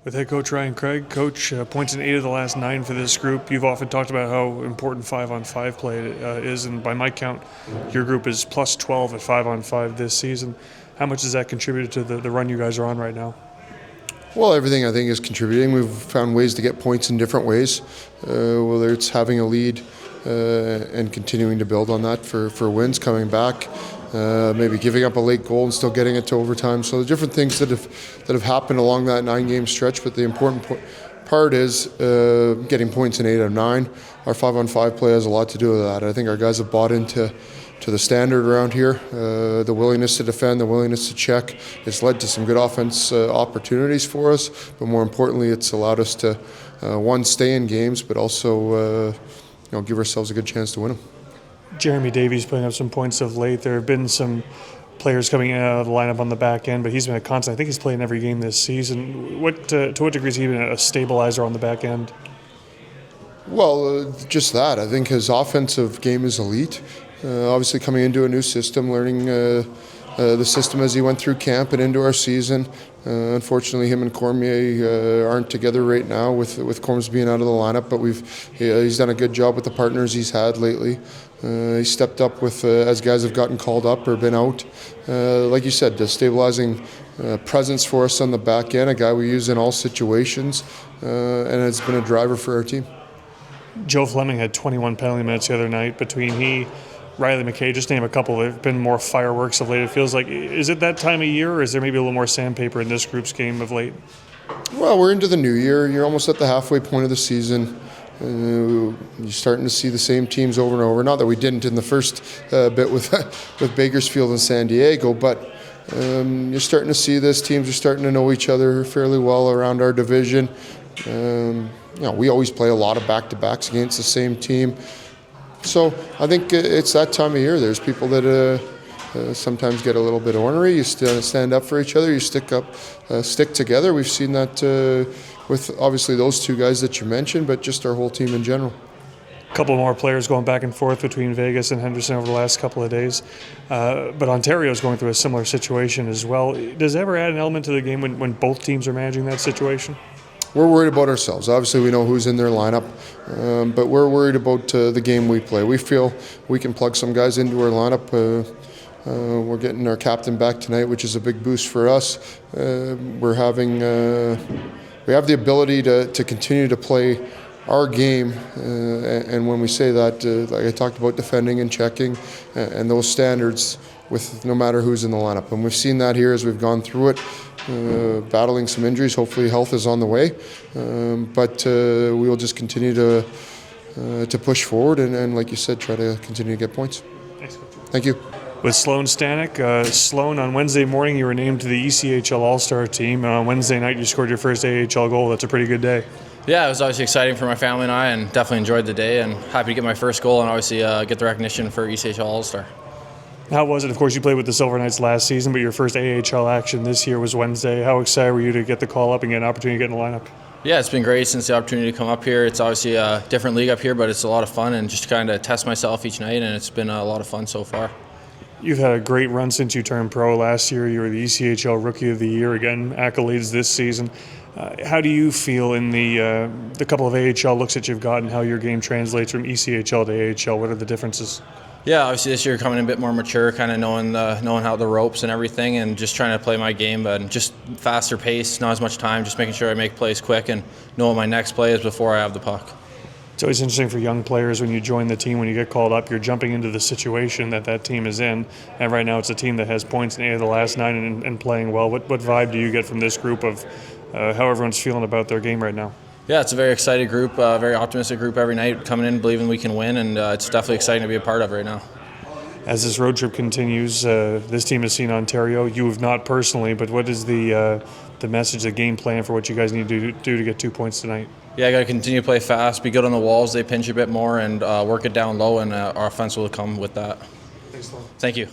With head coach Ryan Craig, coach, points in 8 of the last 9 for this group. You've often talked about how important 5-on-5 play is, and by my count, your group is plus 12 at 5-on-5 this season. How much has that contributed to the run you guys are on right now? Well, everything I think is contributing. We've found ways to get points in different ways, whether it's having a lead and continuing to build on that for wins, coming back, maybe giving up a late goal and still getting it to overtime. So the different things that have happened along that 9-game stretch. But the important part is getting points in 8 out of 9. Our 5-on-5 play has a lot to do with that. I think our guys have bought into the standard around here, the willingness to defend, the willingness to check. It's led to some good offense opportunities for us, but more importantly, it's allowed us to, one, stay in games, but also give ourselves a good chance to win them. Jeremy Davies putting up some points of late. There have been some players coming in and out of the lineup on the back end, but he's been a constant. I think he's played in every game this season. To what degree is he been a stabilizer on the back end? Well, just that. I think his offensive game is elite. Obviously coming into a new system, learning the system as he went through camp and into our season. Unfortunately, him and Cormier aren't together right now with Corms being out of the lineup, but he's done a good job with the partners he's had lately. He stepped up with as guys have gotten called up or been out. Like you said, the stabilizing presence for us on the back end, a guy we use in all situations, and it's been a driver for our team. Joe Fleming had 21 penalty minutes the other night. Between he, Riley McKay, just name a couple. There have been more fireworks of late. It feels like, is it that time of year, or is there maybe a little more sandpaper in this group's game of late? Well, we're into the new year. You're almost at the halfway point of the season. You're starting to see the same teams over and over. Not that we didn't in the first bit with Bakersfield and San Diego, but you're starting to see this. Teams are starting to know each other fairly well around our division. We always play a lot of back-to-backs against the same team. So I think it's that time of year. There's people that sometimes get a little bit ornery. You stand up for each other. You stick together. We've seen that with obviously those two guys that you mentioned, but just our whole team in general. A couple more players going back and forth between Vegas and Henderson over the last couple of days. But Ontario is going through a similar situation as well. Does it ever add an element to the game when both teams are managing that situation? We're worried about ourselves. Obviously, we know who's in their lineup, but we're worried about the game we play. We feel we can plug some guys into our lineup. We're getting our captain back tonight, which is a big boost for us. We have the ability to continue to play our game, and when we say that, like I talked about defending and checking and those standards with no matter who's in the lineup. And we've seen that here as we've gone through it. Battling some injuries. Hopefully health is on the way, but we will just continue to push forward and like you said, try to continue to get points. Thanks, Coach. Thank you. With Sloan Stanick. Sloan, on Wednesday morning you were named to the ECHL All-Star team, and on Wednesday night you scored your first AHL goal. That's a pretty good day. Yeah, it was obviously exciting for my family and I, and definitely enjoyed the day, and happy to get my first goal and obviously get the recognition for ECHL All-Star. How was it? Of course, you played with the Silver Knights last season, but your first AHL action this year was Wednesday. How excited were you to get the call up and get an opportunity to get in the lineup? Yeah, it's been great since the opportunity to come up here. It's obviously a different league up here, but it's a lot of fun and just kind of test myself each night, and it's been a lot of fun so far. You've had a great run since you turned pro last year. You were the ECHL Rookie of the Year, again, accolades this season. How do you feel in the couple of AHL looks that you've gotten, how your game translates from ECHL to AHL? What are the differences? Yeah, obviously this year coming in a bit more mature, kind of knowing how the ropes and everything, and just trying to play my game, but just faster pace, not as much time, just making sure I make plays quick and know what my next play is before I have the puck. It's always interesting for young players when you join the team, when you get called up, you're jumping into the situation that team is in, and right now it's a team that has points in 8 of the last 9 and playing well. What vibe do you get from this group of how everyone's feeling about their game right now? Yeah, it's a very excited group, very optimistic group every night, coming in believing we can win, and it's definitely exciting to be a part of right now. As this road trip continues, this team has seen Ontario. You have not personally, but what is the message, the game plan for what you guys need to do to get 2 points tonight? Yeah, I got to continue to play fast, be good on the walls, they pinch a bit more, and work it down low, and our offense will come with that. Thanks, Sloan. Thank you.